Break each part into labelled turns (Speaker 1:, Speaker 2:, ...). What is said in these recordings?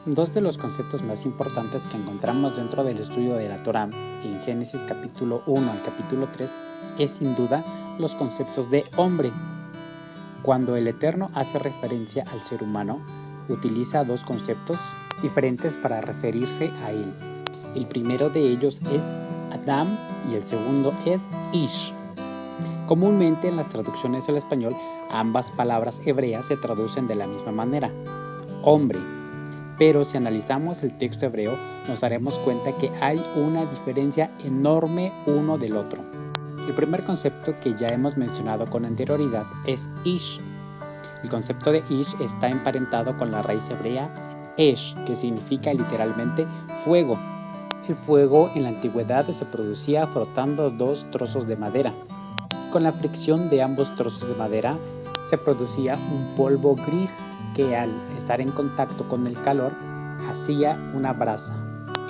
Speaker 1: Dos de los conceptos más importantes que encontramos dentro del estudio de la Torá, en Génesis capítulo 1 al capítulo 3, es sin duda los conceptos de hombre. Cuando el Eterno hace referencia al ser humano, utiliza dos conceptos diferentes para referirse a él. El primero de ellos es Adam y el segundo es Ish. Comúnmente en las traducciones al español, ambas palabras hebreas se traducen de la misma manera, hombre. Pero si analizamos el texto hebreo, nos daremos cuenta que hay una diferencia enorme uno del otro. El primer concepto que ya hemos mencionado con anterioridad es Ish. El concepto de Ish está emparentado con la raíz hebrea Esh, que significa literalmente fuego. El fuego en la antigüedad se producía frotando dos trozos de madera. Con la fricción de ambos trozos de madera se producía un polvo gris que al estar en contacto con el calor hacía una brasa.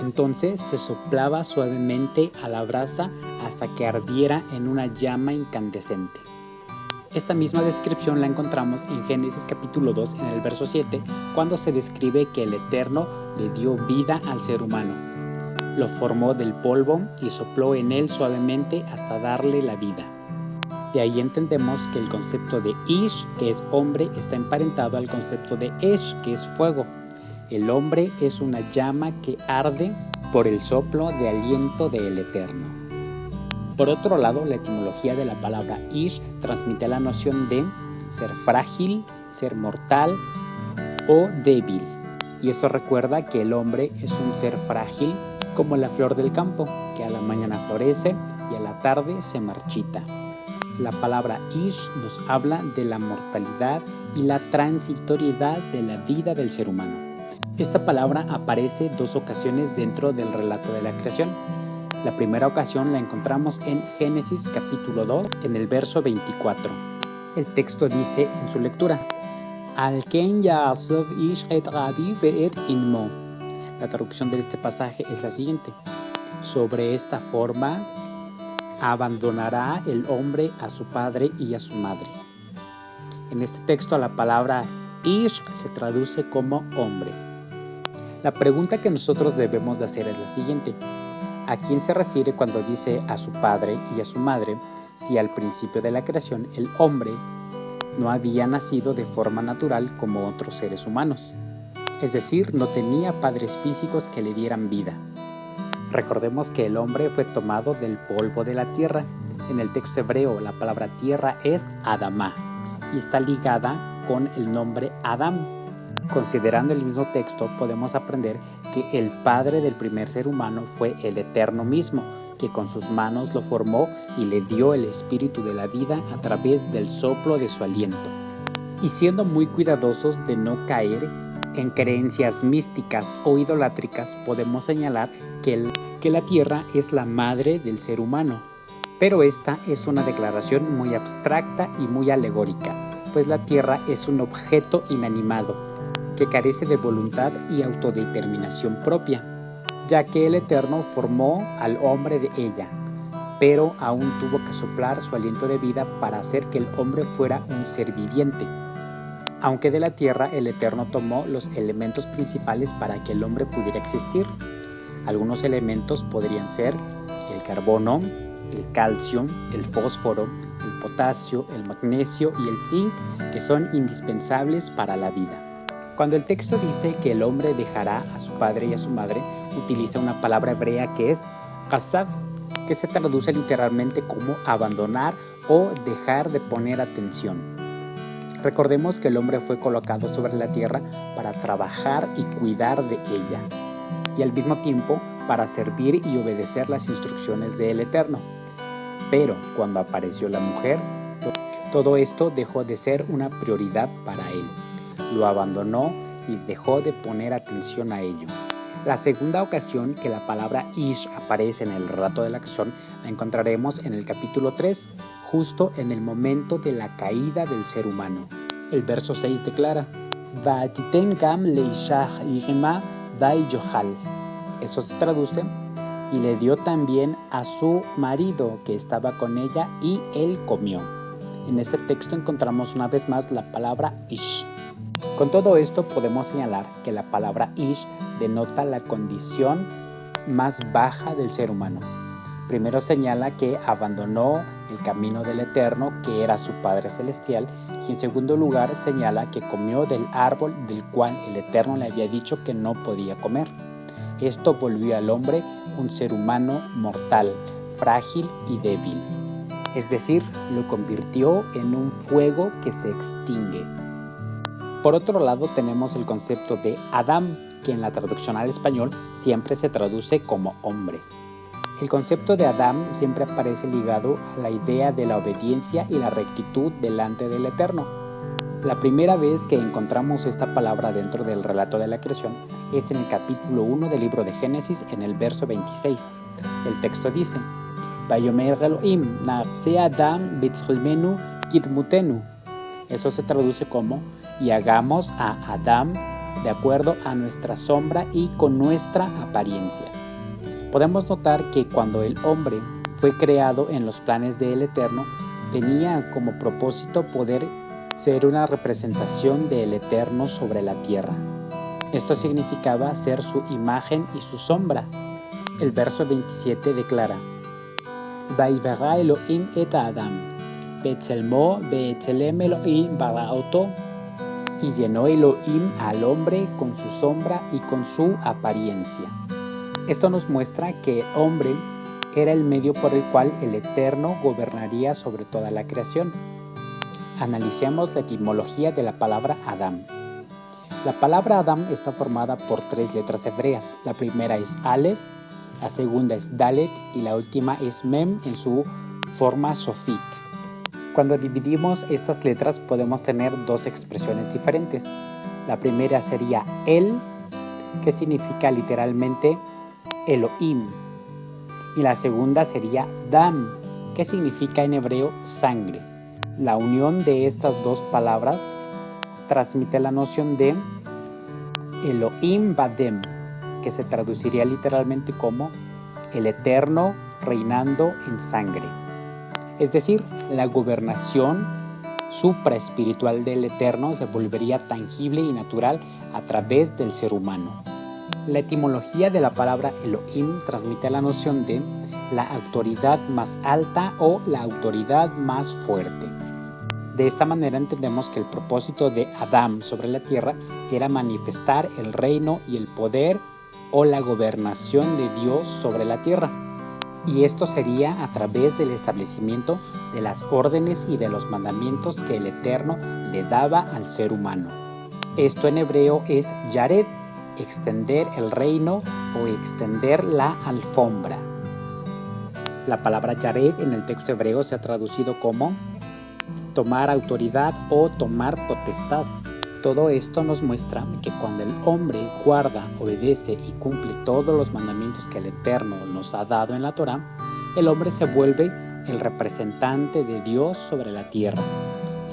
Speaker 1: Entonces se soplaba suavemente a la brasa hasta que ardiera en una llama incandescente. Esta misma descripción la encontramos en Génesis capítulo 2 en el verso 7, cuando se describe que el Eterno le dio vida al ser humano. Lo formó del polvo y sopló en él suavemente hasta darle la vida. De ahí entendemos que el concepto de Ish, que es hombre, está emparentado al concepto de Esh, que es fuego. El hombre es una llama que arde por el soplo de aliento del Eterno. Por otro lado, la etimología de la palabra Ish transmite la noción de ser frágil, ser mortal o débil. Y esto recuerda que el hombre es un ser frágil como la flor del campo, que a la mañana florece y a la tarde se marchita. La palabra Ish nos habla de la mortalidad y la transitoriedad de la vida del ser humano. Esta palabra aparece 2 ocasiones dentro del relato de la creación. La primera ocasión la encontramos en Génesis capítulo 2, en el verso 24. El texto dice en su lectura: Al ken ya'asov ish et rabi ve'et inmo. La traducción de este pasaje es la siguiente: sobre esta forma abandonará el hombre a su padre y a su madre. En este texto la palabra Ish se traduce como hombre. La pregunta que nosotros debemos de hacer es la siguiente: ¿a quién se refiere cuando dice a su padre y a su madre, si al principio de la creación el hombre no había nacido de forma natural como otros seres humanos? Es decir, no tenía padres físicos que le dieran vida. Recordemos que el hombre fue tomado del polvo de la tierra. En el texto hebreo la palabra tierra es Adamá y está ligada con el nombre Adam. Considerando el mismo texto, podemos aprender que el padre del primer ser humano fue el Eterno mismo, que con sus manos lo formó y le dio el espíritu de la vida a través del soplo de su aliento. Y siendo muy cuidadosos de no caer en creencias místicas o idolátricas, podemos señalar que la tierra es la madre del ser humano. Pero esta es una declaración muy abstracta y muy alegórica, pues la tierra es un objeto inanimado, que carece de voluntad y autodeterminación propia, ya que el Eterno formó al hombre de ella, pero aún tuvo que soplar su aliento de vida para hacer que el hombre fuera un ser viviente. Aunque de la tierra el Eterno tomó los elementos principales para que el hombre pudiera existir. Algunos elementos podrían ser el carbono, el calcio, el fósforo, el potasio, el magnesio y el zinc, que son indispensables para la vida. Cuando el texto dice que el hombre dejará a su padre y a su madre, utiliza una palabra hebrea que es qasav, que se traduce literalmente como abandonar o dejar de poner atención. Recordemos que el hombre fue colocado sobre la tierra para trabajar y cuidar de ella, y al mismo tiempo para servir y obedecer las instrucciones del Eterno. Pero cuando apareció la mujer, todo esto dejó de ser una prioridad para él. Lo abandonó y dejó de poner atención a ello. La segunda ocasión que la palabra Ish aparece en el relato de la creación la encontraremos en el capítulo 3, justo en el momento de la caída del ser humano. El verso 6 declara: Va'atiten gam leishah irma va'yohal. Eso se traduce: y le dio también a su marido que estaba con ella y él comió. En este texto encontramos una vez más la palabra Ish. Con todo esto podemos señalar que la palabra Ish denota la condición más baja del ser humano. Primero señala que abandonó el camino del Eterno, que era su Padre Celestial, y en segundo lugar señala que comió del árbol del cual el Eterno le había dicho que no podía comer. Esto volvió al hombre un ser humano mortal, frágil y débil. Es decir, lo convirtió en un fuego que se extingue. Por otro lado tenemos el concepto de Adam, que en la traducción al español siempre se traduce como hombre. El concepto de Adam siempre aparece ligado a la idea de la obediencia y la rectitud delante del Eterno. La primera vez que encontramos esta palabra dentro del relato de la creación es en el capítulo 1 del libro de Génesis, en el verso 26. El texto dice: Vayomer Elohim na'aseh Adam b'tzalmenu kidmutenu. Eso se traduce como: y hagamos a Adam de acuerdo a nuestra sombra y con nuestra apariencia. Podemos notar que cuando el hombre fue creado en los planes del Eterno, tenía como propósito poder ser una representación del Eterno sobre la tierra. Esto significaba ser su imagen y su sombra. El verso 27 declara: Vayivara Elohim et Adam, betzelmo betzelem Elohim baraoto. Y llenó Elohim al hombre con su sombra y con su apariencia. Esto nos muestra que el hombre era el medio por el cual el Eterno gobernaría sobre toda la creación. Analicemos la etimología de la palabra Adam. La palabra Adam está formada por 3 letras hebreas. La primera es Aleph, la segunda es Dalet y la última es Mem en su forma sofit. Cuando dividimos estas letras podemos tener 2 expresiones diferentes. La primera sería El, que significa literalmente Elohim, y la segunda sería Dam, que significa en hebreo sangre. La unión de estas 2 palabras transmite la noción de Elohim Badem, que se traduciría literalmente como el Eterno reinando en sangre. Es decir, la gobernación supraespiritual del Eterno se volvería tangible y natural a través del ser humano. La etimología de la palabra Elohim transmite la noción de la autoridad más alta o la autoridad más fuerte. De esta manera entendemos que el propósito de Adam sobre la tierra era manifestar el reino y el poder o la gobernación de Dios sobre la tierra. Y esto sería a través del establecimiento de las órdenes y de los mandamientos que el Eterno le daba al ser humano. Esto en hebreo es Yared, extender el reino o extender la alfombra. La palabra Yared en el texto hebreo se ha traducido como tomar autoridad o tomar potestad. Todo esto nos muestra que cuando el hombre guarda, obedece y cumple todos los mandamientos que el Eterno nos ha dado en la Torá, el hombre se vuelve el representante de Dios sobre la tierra.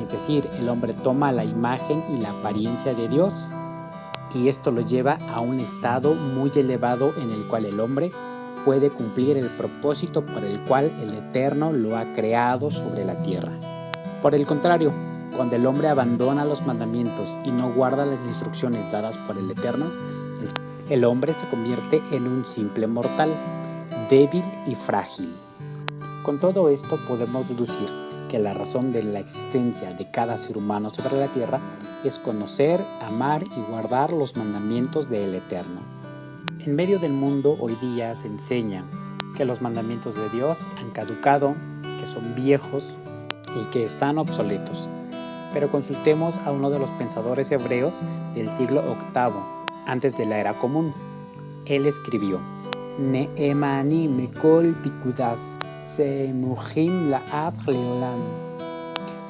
Speaker 1: Es decir, el hombre toma la imagen y la apariencia de Dios, y esto lo lleva a un estado muy elevado en el cual el hombre puede cumplir el propósito por el cual el Eterno lo ha creado sobre la tierra. Por el contrario, cuando el hombre abandona los mandamientos y no guarda las instrucciones dadas por el Eterno, el hombre se convierte en un simple mortal, débil y frágil. Con todo esto podemos deducir que la razón de la existencia de cada ser humano sobre la tierra es conocer, amar y guardar los mandamientos del Eterno. En medio del mundo hoy día se enseña que los mandamientos de Dios han caducado, que son viejos y que están obsoletos. Pero consultemos a uno de los pensadores hebreos del siglo VIII, antes de la era común. Él escribió: Ne'emani mekol pikudav, se'emuchim la'ad leolam,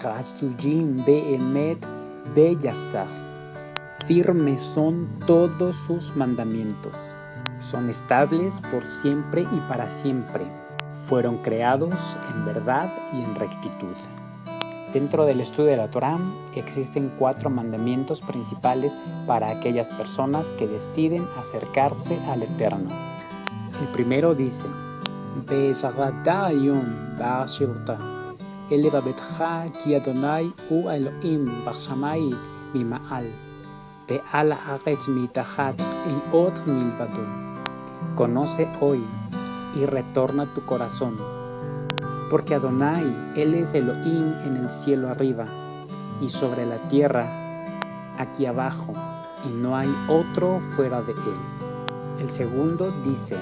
Speaker 1: chastujim be'emet be'yasar. Firmes son todos sus mandamientos, son estables por siempre y para siempre. Fueron creados en verdad y en rectitud. Dentro del estudio de la Torá existen 4 mandamientos principales para aquellas personas que deciden acercarse al Eterno. El primero dice: Be'zarata hayom ba'ashirta, elevavetcha ki Adonai hu Elohim b'shamai mima'al. Ve'al haaretz mitachat ein od milvado. Conoce hoy y retorna tu corazón, porque Adonai, Él es Elohim en el cielo arriba y sobre la tierra aquí abajo, y no hay otro fuera de Él. El segundo dice,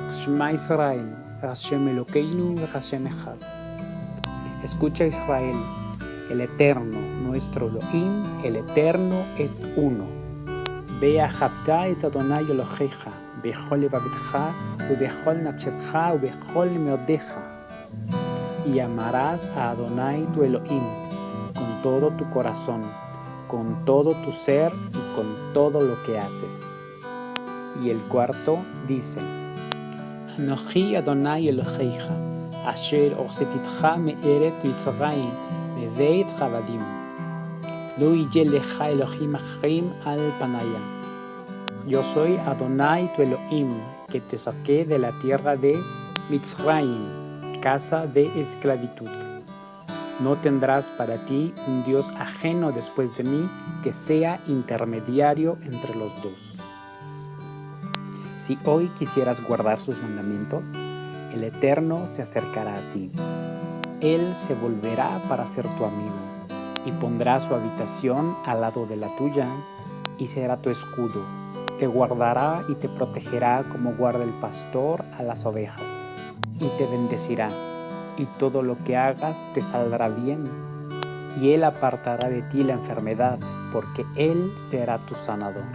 Speaker 1: Shema Israel, Hashem Elokeinu Hashem Echad. Escucha Israel, el Eterno, nuestro Elohim, el Eterno es uno. Ve'ahavta et Adonai Elohecha, bechol levavitcha, ubechol nafshecha, ubechol meodecha. Y amarás a Adonai tu Elohim con todo tu corazón, con todo tu ser y con todo lo que haces. Y el cuarto dice, Anochi Adonai Elohecha, asher hocetitcha me'eretz Mitzrayim, mebeit chavadim. Lo yeh lecha Elohim achrim al panaya. Yo soy Adonai tu Elohim, que te saqué de la tierra de Mitzrayim, casa de esclavitud. No tendrás para ti un Dios ajeno después de mí, que sea intermediario entre los dos. Si hoy quisieras guardar sus mandamientos, el Eterno se acercará a ti. Él se volverá para ser tu amigo y pondrá su habitación al lado de la tuya y será tu escudo. Te guardará y te protegerá como guarda el pastor a las ovejas, y te bendecirá, y todo lo que hagas te saldrá bien. Y Él apartará de ti la enfermedad, porque Él será tu sanador.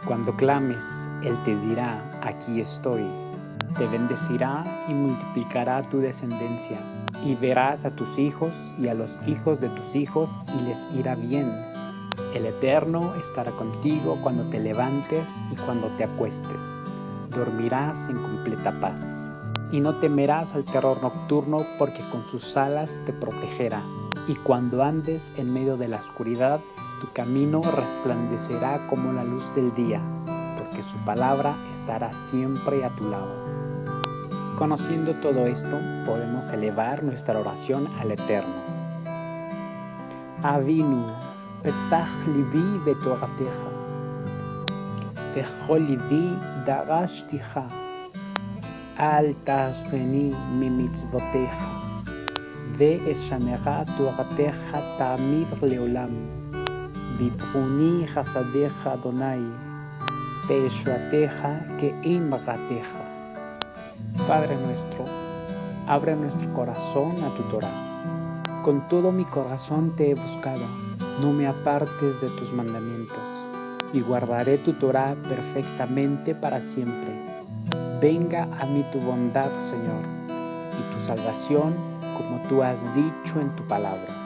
Speaker 1: Cuando clames, Él te dirá, aquí estoy. Te bendecirá y multiplicará tu descendencia, y verás a tus hijos y a los hijos de tus hijos, y les irá bien. El Eterno estará contigo cuando te levantes y cuando te acuestes. Dormirás en completa paz. Y no temerás al terror nocturno, porque con sus alas te protegerá. Y cuando andes en medio de la oscuridad, tu camino resplandecerá como la luz del día, porque su palabra estará siempre a tu lado. Conociendo todo esto, podemos elevar nuestra oración al Eterno. Avinu, petach libi betorateja, vechol libi darashticha, al tashveni mimitzvoteja, ve'eshamecha torateja tamid leolam, vibruni chasadeja Adonai, teeshuateja ke'im rateja. Padre nuestro, abre nuestro corazón a tu Torah. Con todo mi corazón te he buscado, no me apartes de tus mandamientos, y guardaré tu Torah perfectamente para siempre. Venga a mí tu bondad, Señor, y tu salvación, como tú has dicho en tu palabra.